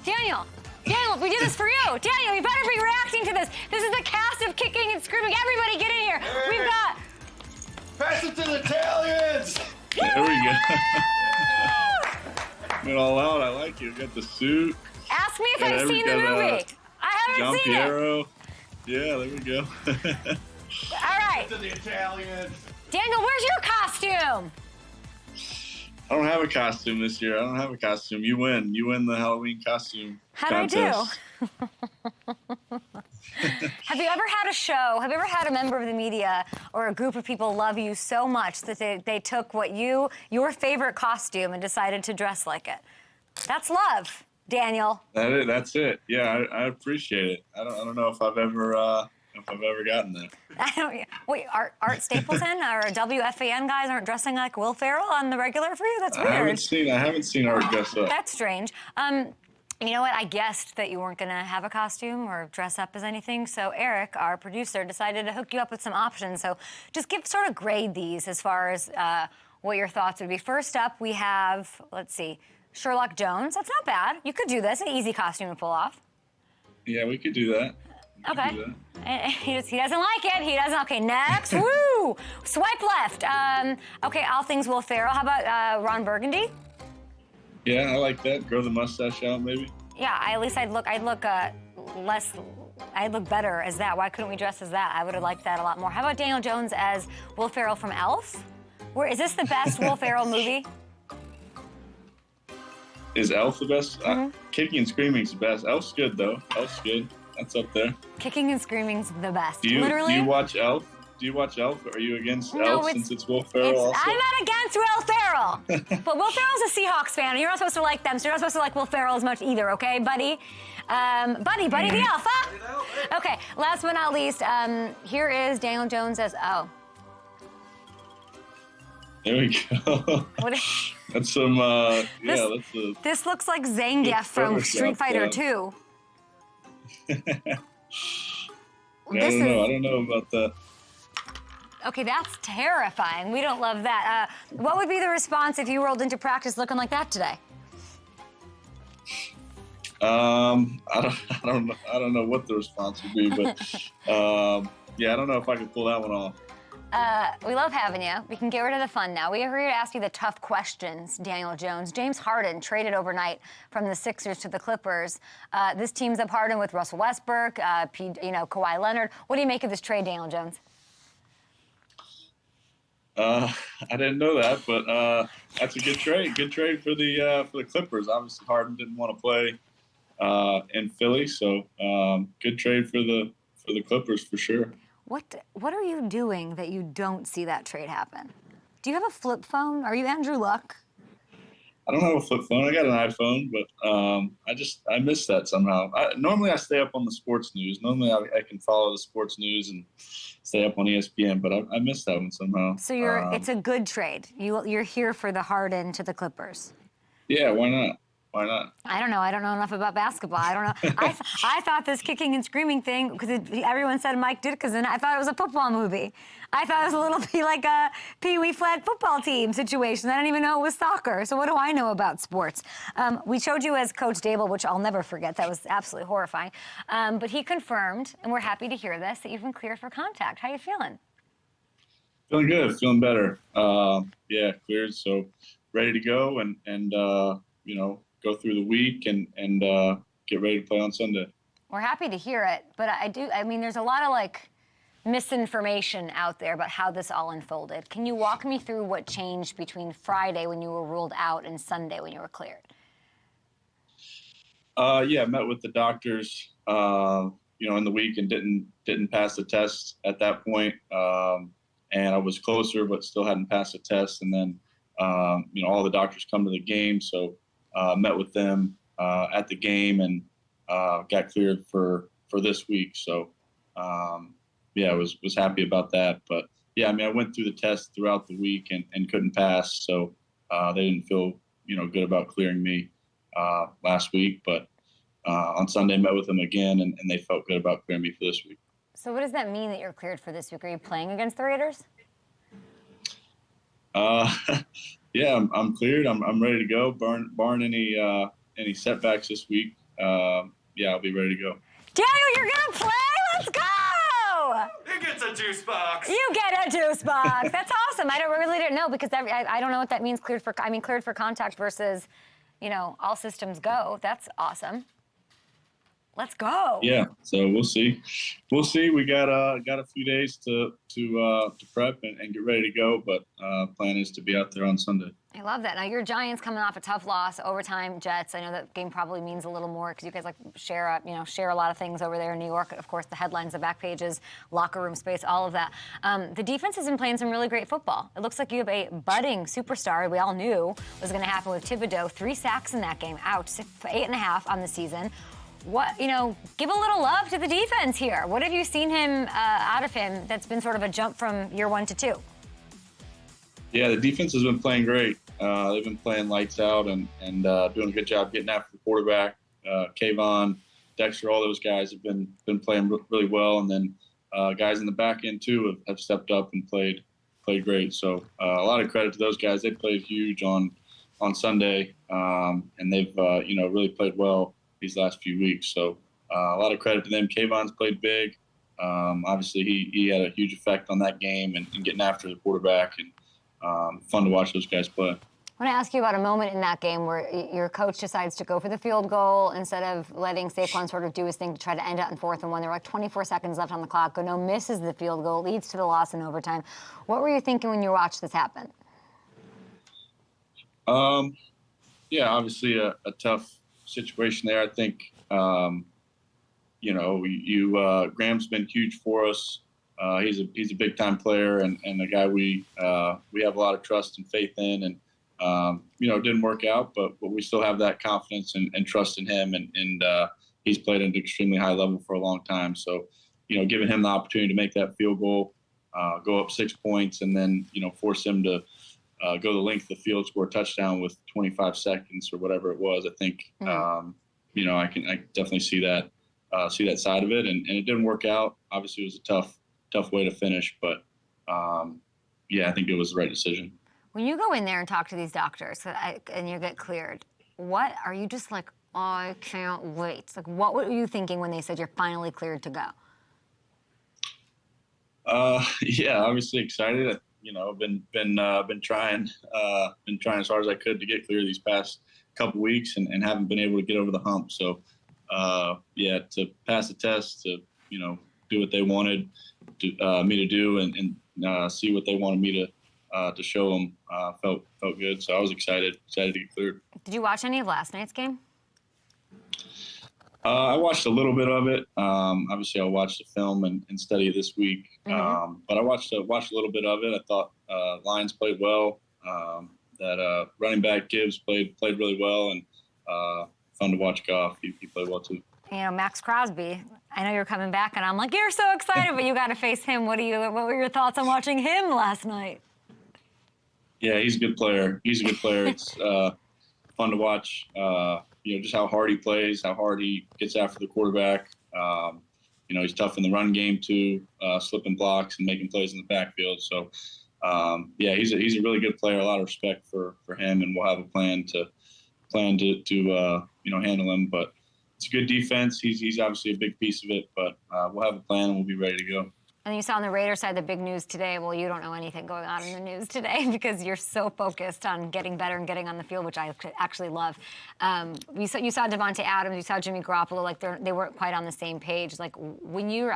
Daniel, we did this for you. Daniel, you better be reacting to this. This is the cast of Kicking and Screaming. Everybody get in here. Hey. We've got... Pass it to the Italians! There we go. Went all out. I like it. Got the suit. Ask me if I've seen the movie. I haven't seen it. Yeah, there we go. All right. To the Italians. Daniel, where's your costume? I don't have a costume this year. I don't have a costume. You win. You win the Halloween costume How'd contest. I do? Have you ever had a show, have you ever had a member of the media or a group of people love you so much that they took your favorite costume and decided to dress like it? That's love, Daniel. That's it. Yeah, I appreciate it. I don't know if I've ever gotten that. Wait, Art Stapleton or WFAN guys aren't dressing like Will Ferrell on the regular for you? That's weird. I haven't seen Art dress up. That's strange. You know what? I guessed that you weren't going to have a costume or dress up as anything. So Eric, our producer, decided to hook you up with some options. So just sort of grade these as far as what your thoughts would be. First up, we have, let's see, Sherlock Jones. That's not bad. You could do this. An easy costume to pull off. Yeah, we could do that. Okay. He doesn't like it. He doesn't. Okay, next. Woo! Swipe left. Okay, all things Will Ferrell. How about Ron Burgundy? Yeah, I like that. Grow the mustache out, maybe. Yeah, at least I'd look better as that. Why couldn't we dress as that? I would have liked that a lot more. How about Daniel Jones as Will Ferrell from Elf? Is this the best Will Ferrell movie? Is Elf the best? Kicking and Screaming's the best. Elf's good, though. Elf's good. That's up there. Kicking and Screaming's the best. Literally? Do you watch Elf? Are you against Elf since it's Will Ferrell also? I'm not against Will Ferrell. But Will Ferrell's a Seahawks fan, and you're not supposed to like them, so you're not supposed to like Will Ferrell as much either, okay, buddy? Buddy the Elf, huh? Okay, last but not least, here is Daniel Jones as There we go. That's some, This looks like Zangief from Street Fighter 2. I don't know about that. Okay, that's terrifying. We don't love that. What would be the response if you rolled into practice looking like that today? I don't know what the response would be, but yeah, I don't know if I could pull that one off. We love having you. We can get rid of the fun now. We are here to ask you the tough questions, Daniel Jones. James Harden traded overnight from the Sixers to the Clippers. This teams up Harden with Russell Westbrook, Kawhi Leonard. What do you make of this trade, Daniel Jones? I didn't know that, but that's a good trade. Good trade for the Clippers. Obviously, Harden didn't want to play in Philly, so good trade for the Clippers for sure. What are you doing that you don't see that trade happen? Do you have a flip phone? Are you Andrew Luck? I don't have a flip phone. I got an iPhone, but I miss that somehow. Normally I stay up on the sports news. Normally I can follow the sports news and stay up on ESPN, but I miss that one somehow. So it's a good trade. You're here for the Harden to the Clippers. Yeah, why not? Why not? I don't know. I don't know enough about basketball. I don't know. I thought this Kicking and Screaming thing, because everyone said Mike Ditka's in it, I thought it was a football movie. I thought it was a little bit like a Pee Wee flag football team situation. I didn't even know it was soccer. So what do I know about sports? We showed you as Coach Dable, which I'll never forget. That was absolutely horrifying. But he confirmed, and we're happy to hear this, that you've been cleared for contact. How are you feeling? Feeling good. Feeling better. Yeah, cleared. So ready to go and go through the week and get ready to play on Sunday. We're happy to hear it, but I mean, there's a lot of misinformation out there about how this all unfolded. Can you walk me through what changed between Friday when you were ruled out and Sunday when you were cleared? Yeah, I met with the doctors, in the week and didn't pass the test at that point. And I was closer, but still hadn't passed the test. And then, all the doctors come to the game. So met with them at the game and got cleared for this week. So, I was happy about that. But, yeah, I mean, I went through the test throughout the week and couldn't pass. So they didn't feel, good about clearing me last week. But on Sunday, met with them again, and they felt good about clearing me for this week. So what does that mean that you're cleared for this week? Are you playing against the Raiders? Yeah, I'm cleared. I'm ready to go. Barring any setbacks this week, yeah, I'll be ready to go. Daniel, you're gonna play? Let's go! He gets a juice box. You get a juice box. That's awesome. Really didn't know because I don't know what that means. Cleared for contact versus, all systems go. That's awesome. Let's go. Yeah, so we'll see. We got a few days to prep and get ready to go, but plan is to be out there on Sunday. I love that. Now your Giants coming off a tough loss, overtime Jets. I know that game probably means a little more because you guys share a lot of things over there in New York. Of course, the headlines, the back pages, locker room space, all of that. The defense has been playing some really great football. It looks like you have a budding superstar. We all knew was going to happen with Thibodeau. 3 sacks in that game. Ouch, 8.5 on the season. Give a little love to the defense here. What have you seen out of him that's been sort of a jump from year 1 to 2? Yeah, the defense has been playing great. They've been playing lights out and doing a good job getting after the quarterback. Kayvon, Dexter, all those guys have been playing really well. And then guys in the back end, too, have stepped up and played great. So a lot of credit to those guys. They played huge on Sunday, and they've, really played well these last few weeks. So a lot of credit to them. Kayvon's played big. Obviously, he had a huge effect on that game and getting after the quarterback. And fun to watch those guys play. I want to ask you about a moment in that game where your coach decides to go for the field goal instead of letting Saquon sort of do his thing to try to end it on 4th and 1. There were 24 seconds left on the clock. Gano misses the field goal, leads to the loss in overtime. What were you thinking when you watched this happen? Yeah, obviously a tough situation there. I think, Graham's been huge for us. He's a big time player and a guy we have a lot of trust and faith in, and it didn't work out, but we still have that confidence and trust in him, and he's played at an extremely high level for a long time. So, giving him the opportunity to make that field goal, go up 6 points, and then force him to go the length of the field, score a touchdown with 25 seconds or whatever it was. I think I definitely see that side of it, and it didn't work out. Obviously, it was a tough way to finish, but I think it was the right decision. When you go in there and talk to these doctors and you get cleared, what are you just like, oh, I can't wait? Like, what were you thinking when they said you're finally cleared to go? Obviously excited. Been trying as hard as I could to get clear these past couple weeks and haven't been able to get over the hump. So, to pass the test, to do what they wanted me to do and see what they wanted me to show them felt good. So I was excited to get cleared. Did you watch any of last night's game? I watched a little bit of it. Obviously, I'll watch the film and study this week. Mm-hmm. But I watched a little bit of it. I thought Lions played well. That running back Gibbs played really well, and fun to watch Goff. He played well too. Max Crosby. I know you're coming back, and I'm like, you're so excited, but you got to face him. What were your thoughts on watching him last night? Yeah, he's a good player. It's fun to watch. Just how hard he plays, how hard he gets after the quarterback. He's tough in the run game too, slipping blocks and making plays in the backfield. So, he's a really good player. A lot of respect for him, and we'll have a plan to handle him. But it's a good defense. He's obviously a big piece of it, but we'll have a plan and we'll be ready to go. And you saw on the Raiders side the big news today. Well, you don't know anything going on in the news today because you're so focused on getting better and getting on the field, which I actually love. You saw Davante Adams, you saw Jimmy Garoppolo, like they weren't quite on the same page. Like when you're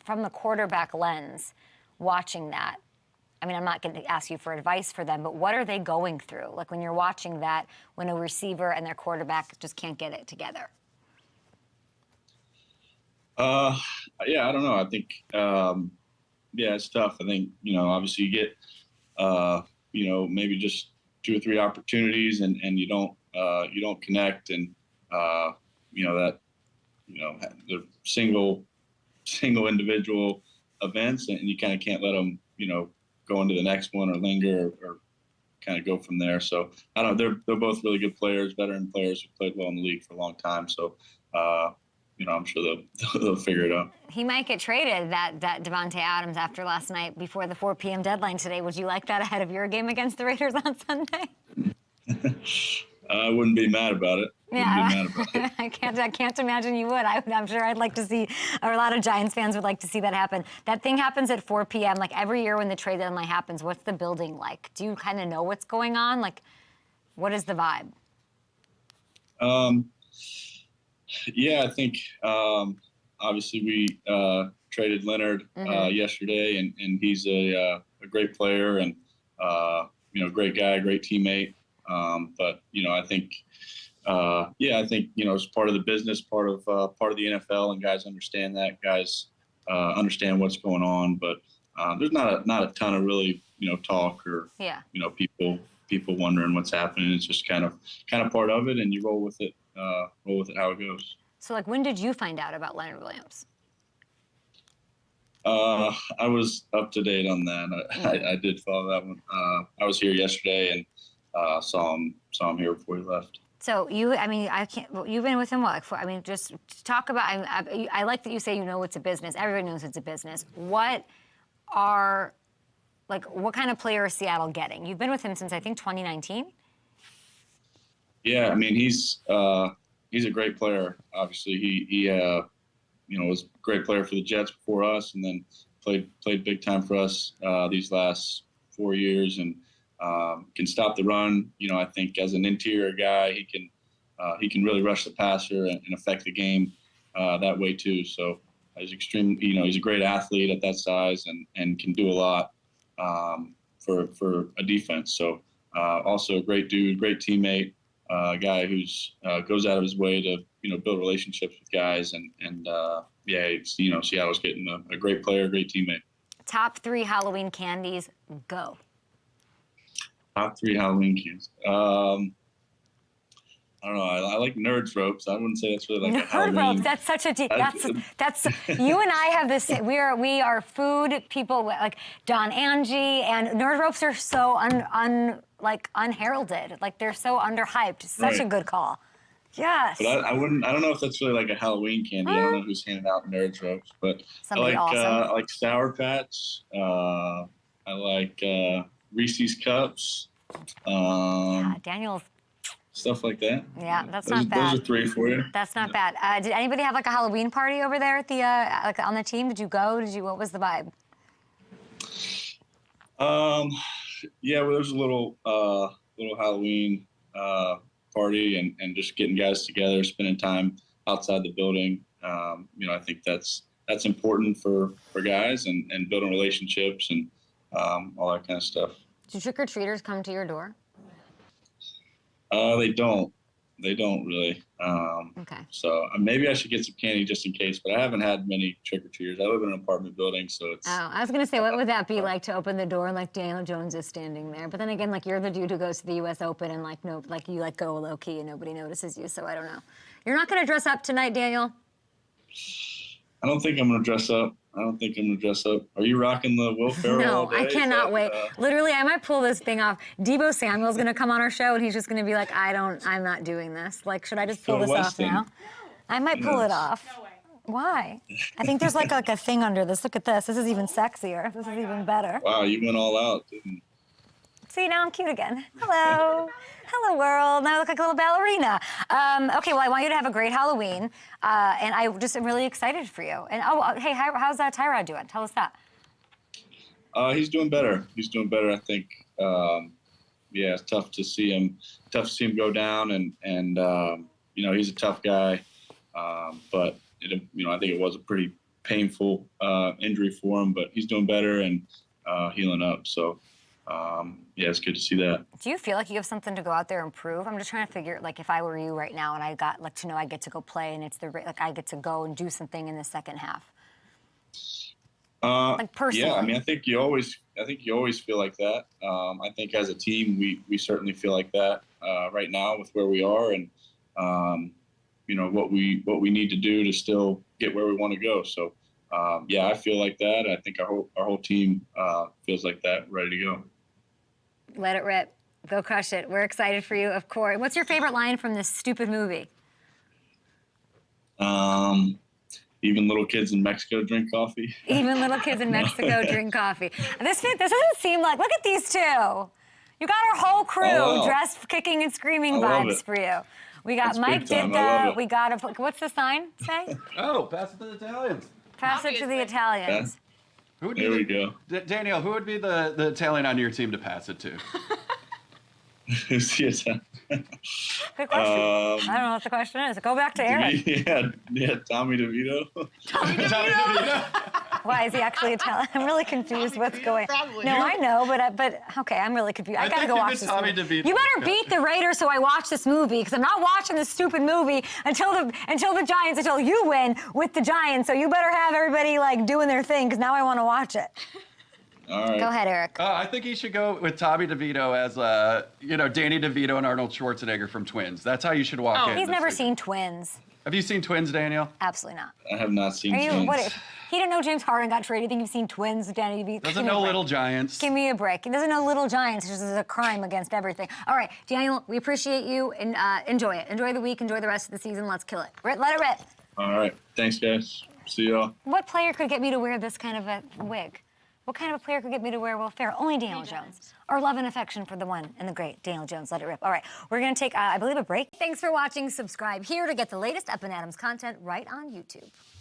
from the quarterback lens, watching that, I mean, I'm not going to ask you for advice for them, but what are they going through? Like when you're watching that, when a receiver and their quarterback just can't get it together. I don't know. I think, it's tough. I think, obviously you get, maybe just 2 or 3 opportunities and you don't connect and, the single individual events and you kind of can't let them, go into the next one or linger or kind of go from there. So I don't know. They're both really good players, veteran players who played well in the league for a long time. So, I'm sure they'll figure it out. He might get traded, that Davante Adams, after last night, before the 4 p.m. deadline today. Would you like that ahead of your game against the Raiders on Sunday? I wouldn't be mad about it. Yeah, Wouldn't be mad about it. I can't imagine you would. I'm sure I'd like to see, or a lot of Giants fans would like to see that happen. That thing happens at 4 p.m. Like every year when the trade deadline happens, what's the building like? Do you kind of know what's going on? Like, what is the vibe? Yeah, I think obviously we traded Leonard yesterday, and he's a great player and great guy, great teammate. But I think it's part of the business, part of the NFL, and guys understand that. Guys understand what's going on, but there's not a ton of really talk or people wondering what's happening. It's just kind of part of it, and you roll with it how it goes. So, like, when did you find out about Leonard Williams? I was up to date on that. I did follow that one. I was here yesterday and saw him here before he left. So you've been with him what? Just talk about. I like that you say it's a business. Everybody knows it's a business. What kind of player is Seattle getting? You've been with him since I think 2019. Yeah, he's a great player. Obviously, he was a great player for the Jets before us, and then played big time for us these last 4 years, and can stop the run. I think as an interior guy, he can really rush the passer and affect the game that way too. So he's he's a great athlete at that size and can do a lot for a defense. So also a great dude, great teammate. A guy who's goes out of his way to build relationships with guys, and Seattle's getting a great player, great teammate. Top 3 Halloween candies, go. Top 3 Halloween candies. I don't know. I like Nerds ropes. I wouldn't say that's really like a Halloween. Nerd ropes. That's such a deep. That's. You and I have this. We are food people. Like Don Angie and Nerd ropes are so unheralded. Like they're so underhyped. Such a good call. Yes. But I don't know if that's really like a Halloween candy. I don't know who's handing out Nerds ropes, but Somebody I like Sour Patch. I like Reese's Cups. Daniel's. Stuff like that. Yeah, that's not bad. Those are 3 for you. That's not bad. Did anybody have like a Halloween party over there at the on the team? Did you go? What was the vibe? Yeah, well, there's a little Halloween party and just getting guys together, spending time outside the building. I think that's important for guys and building relationships and all that kind of stuff. Do trick-or-treaters come to your door? They don't really. Okay. So maybe I should get some candy just in case, but I haven't had many trick-or-treaters. I live in an apartment building, so it's... Oh, I was going to say, what would that be like to open the door and like Daniel Jones is standing there? But then again, like you're the dude who goes to the U.S. Open and you go low-key and nobody notices you, so I don't know. You're not going to dress up tonight, Daniel? I don't think I'm going to dress up. Are you rocking the Will Ferrell? No, I cannot wait. Literally, I might pull this thing off. Debo Samuel's going to come on our show, and he's just going to be like, I'm not doing this. Like, should I just pull this off now? I might pull it off. No way. Why? I think there's like a thing under this. Look at this. This is even sexier. This is even better. Wow, you went all out, didn't you? See, now I'm cute again. Hello. Hello, world. Now I look like a little ballerina. Okay, well, I want you to have a great Halloween. And I just am really excited for you. And, hey, how's Tyrod doing? Tell us that. He's doing better. I think, it's tough to see him go down. And he's a tough guy. But, I think it was a pretty painful injury for him. But he's doing better and healing up. So, it's good to see that. Do you feel like you have something to go out there and prove? I'm just trying to figure, like, if I were you right now and I got, like, to know I get to go play and it's I get to go and do something in the second half. Like, personally. Yeah, I think you always feel like that. I think as a team, we certainly feel like that right now with where we are and, what we need to do to still get where we want to go. So, I feel like that. I think our whole team feels like that, ready to go. Let it rip. Go crush it. We're excited for you, of course. What's your favorite line from this stupid movie? Even little kids in Mexico drink coffee. Even little kids in Mexico drink coffee. This doesn't seem like, look at these two. You got our whole crew dressed, kicking and screaming vibes for you. We got That's Mike big time. did I love the. it. We got a. What's the sign say? Oh, pass it to the Italians. Pass it to the Italians. Who would There be we go. Danielle, who would be the Italian on your team to pass it to? Who's the Italian? Good question. I don't know what the question is. Go back to Eric. Yeah, Tommy DeVito. Tommy DeVito? Why is he actually Italian? I'm really confused. What's going? probably. No, I know, but okay, I'm really confused. I gotta think go he watch was this Tommy movie. DeVito. You better beat the Raiders so I watch this movie because I'm not watching this stupid movie until you win with the Giants. So you better have everybody like doing their thing because now I want to watch it. All right. Go ahead, Eric. I think he should go with Tommy DeVito as, Danny DeVito and Arnold Schwarzenegger from Twins. That's how you should walk in. He's this never season. seen Twins. Have you seen Twins, Danielle? Absolutely not. I have not seen Are you? Twins. What? He didn't know James Harden got traded. You think you've seen Twins, Danny DeVito? Doesn't know Little Giants. Give me a break. He doesn't know Little Giants. It's just a crime against everything. All right, Daniel, we appreciate you and enjoy it. Enjoy the week. Enjoy the rest of the season. Let's kill it. Let it rip. All right. Thanks, guys. See y'all. What player could get me to wear this kind of a wig? What kind of a player could get me to wear Will Ferrell? Only Daniel Jones. Our love and affection for the one and the great Daniel Jones. Let it rip. All right, we're going to take, I believe, a break. Thanks for watching. Subscribe here to get the latest Up and Adams content right on YouTube.